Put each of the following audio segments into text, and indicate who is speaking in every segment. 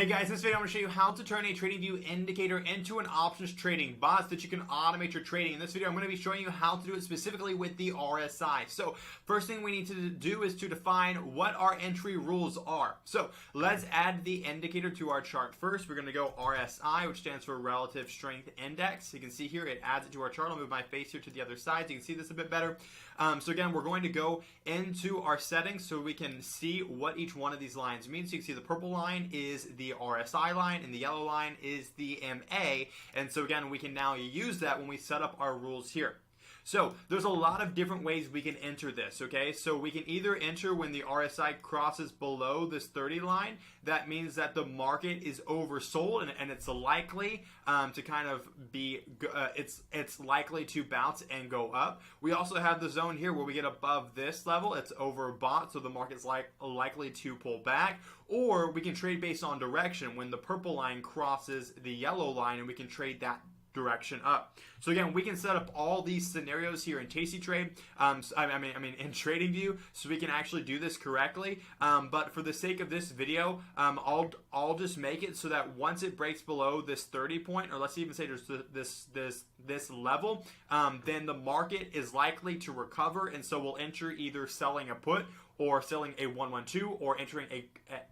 Speaker 1: Hey guys, in this video I'm going to show you how to turn a TradingView indicator into an options trading bot so that you can automate your trading. In this video I'm going to be showing you how to do it specifically with the RSI. So first thing we need to do is to define what our entry rules are. So let's add the indicator to our chart first. We're going to go RSI, which stands for Relative Strength Index. You can see here it adds it to our chart. I'll move my face here to the other side so you can see this a bit better. So again, we're going to go into our settings so we can see what each one of these lines means. So you can see the purple line is the RSI line and the yellow line is the MA, and so again we can now use that when we set up our rules here. So there's a lot of different ways we can enter this, okay? So we can either enter when the RSI crosses below this 30 line. That means that the market is oversold and it's likely to kind of be, it's likely to bounce and go up. We also have the zone here where we get above this level. It's overbought, so the market's likely to pull back. Or we can trade based on direction when the purple line crosses the yellow line, and we can trade that direction up. So again, we can set up all these scenarios here in tastytrade, in TradingView, so we can actually do this correctly. But for the sake of this video, I'll just make it so that once it breaks below this 30 point, or let's even say there's this level, then the market is likely to recover, and so we'll enter either selling a put or selling a 112 or entering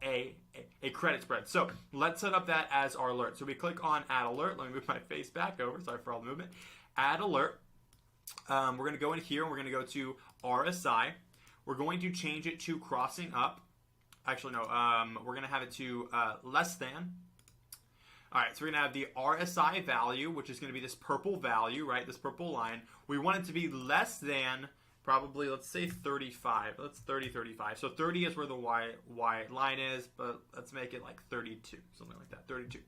Speaker 1: a credit spread. So let's set up that as our alert. So we click on add alert. Let me move my face back over. Sorry for all the movement. Add alert. We're going to go in here and we're going to go to RSI. We're going to change it to crossing up. Actually, no, we're going to have it to less than. All right, so we're going to have the RSI value, which is going to be this purple value, right? This purple line. We want it to be less than probably, let's say 35. Let's 35. So 30 is where the Y line is, but let's make it like 32, something like that, 32.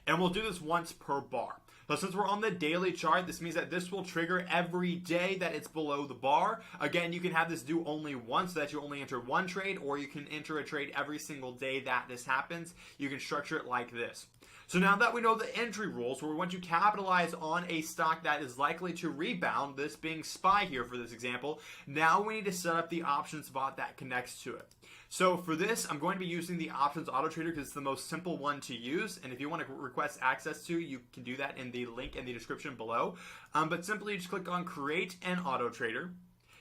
Speaker 1: And we'll do this once per bar. So since we're on the daily chart, this means that this will trigger every day that it's below the bar. Again, you can have this do only once, so that you only enter one trade, or you can enter a trade every single day that this happens. You can structure it like this. So now that we know the entry rules, where we want to capitalize on a stock that is likely to rebound, this being SPY here for this example, now we need to set up the options bot that connects to it. So for this, I'm going to be using the options auto trader because it's the most simple one to use. And if you want to request access to, you can do that in the link in the description below. But simply just click on create an auto trader.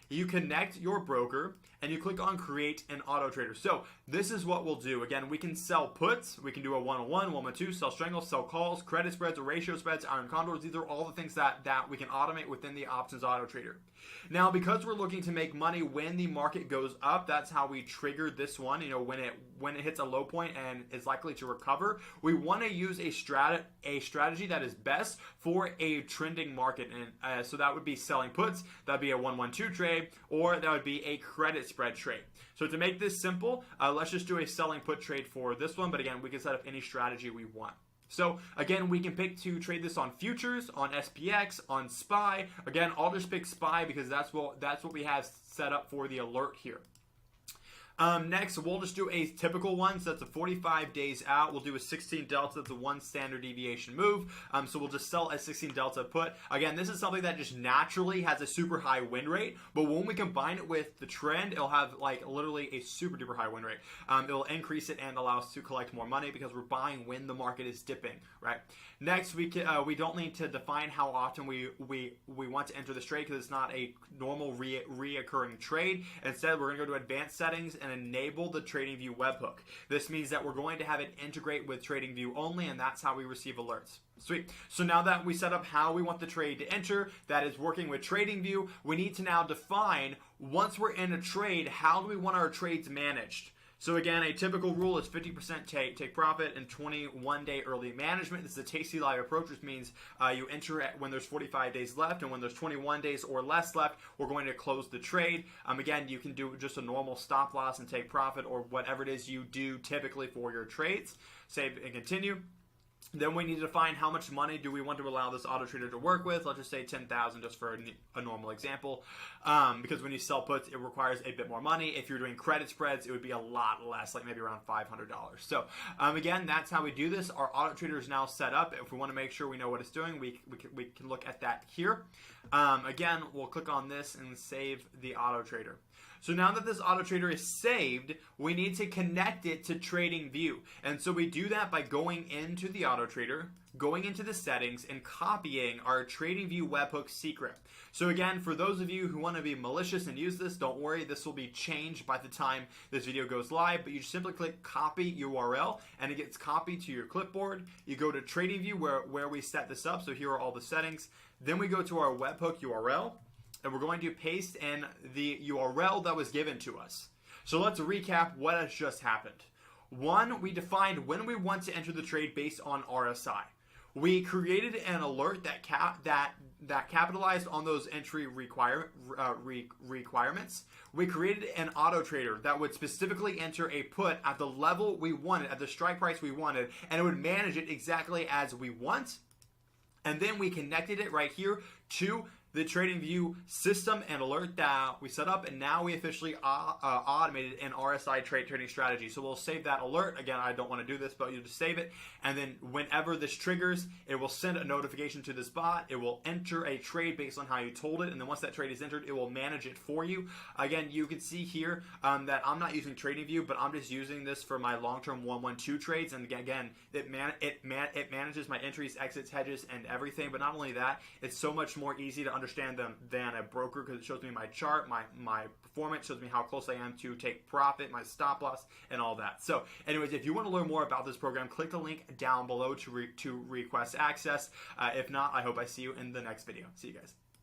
Speaker 1: You connect your broker and you click on create an auto trader. So this is what we'll do. Again, we can sell puts. We can do a 101, 112, sell strangles, sell calls, credit spreads, or ratio spreads, iron condors. These are all the things that we can automate within the options auto trader. Now, because we're looking to make money when the market goes up, that's how we trigger this one. You know, when it hits a low point and is likely to recover, we want to use a strategy that is best for a trending market. And so that would be selling puts. That'd be a 112 trade. Or that would be a credit spread trade. So to make this simple, let's just do a selling put trade for this one. But again, we can set up any strategy we want. So again, we can pick to trade this on futures, on SPX, on SPY. Again, I'll just pick SPY because that's what we have set up for the alert here. Next, we'll just do a typical one. So that's a 45 days out. We'll do a 16 delta. That's a 1 standard deviation move. So we'll just sell a 16 delta put. Again, this is something that just naturally has a super high win rate. But when we combine it with the trend, it'll have like literally a super duper high win rate. It'll increase it and allow us to collect more money because we're buying when the market is dipping, right? Next, we don't need to define how often we want to enter this trade because it's not a normal reoccurring trade. Instead, we're going to go to advanced settings and enable the TradingView webhook. This means that we're going to have it integrate with TradingView only, and that's how we receive alerts. Sweet. So now that we set up how we want the trade to enter, that is working with TradingView, we need to now define, once we're in a trade, how do we want our trades managed? So again, a typical rule is 50% take profit and 21-day early management. This is a tasty live approach, which means you enter it when there's 45 days left, and when there's 21 days or less left, we're going to close the trade. Again, you can do just a normal stop loss and take profit, or whatever it is you do typically for your trades. Save and continue. Then we need to define how much money do we want to allow this auto trader to work with. Let's just say 10,000 just for a normal example. Because when you sell puts, it requires a bit more money. If you're doing credit spreads, it would be a lot less, like maybe around $500. So again, that's how we do this. Our auto trader is now set up. If we want to make sure we know what it's doing, we can look at that here. Again, we'll click on this and save the auto trader. So now that this auto trader is saved, we need to connect it to TradingView. And so we do that by going into the auto trader, going into the settings, and copying our TradingView webhook secret. So again, for those of you who want to be malicious and use this, don't worry, this will be changed by the time this video goes live, but you simply click copy URL and it gets copied to your clipboard. You go to TradingView where we set this up. So here are all the settings. Then we go to our webhook URL. And we're going to paste in the URL that was given to us. So let's recap what has just happened. One, we defined when we want to enter the trade based on RSI. We created an alert that capitalized on those entry requirements. We created an auto trader that would specifically enter a put at the level we wanted, at the strike price we wanted, and it would manage it exactly as we want. And then we connected it right here to the TradingView system and alert that we set up, and now we officially automated an RSI trading strategy. So we'll save that alert. Again, I don't want to do this, but you just save it, and then whenever this triggers, it will send a notification to this bot. It will enter a trade based on how you told it, and then once that trade is entered, it will manage it for you. Again, you can see here that I'm not using TradingView, but I'm just using this for my long-term 1-1-2 trades, and again, it manages my entries, exits, hedges, and everything. But not only that, it's so much more easy to understand them than a broker, because it shows me my chart, my performance, shows me how close I am to take profit, my stop loss, and all that. So anyways, if you want to learn more about this program, click the link down below to request access. If not, I hope I see you in the next video. See you guys.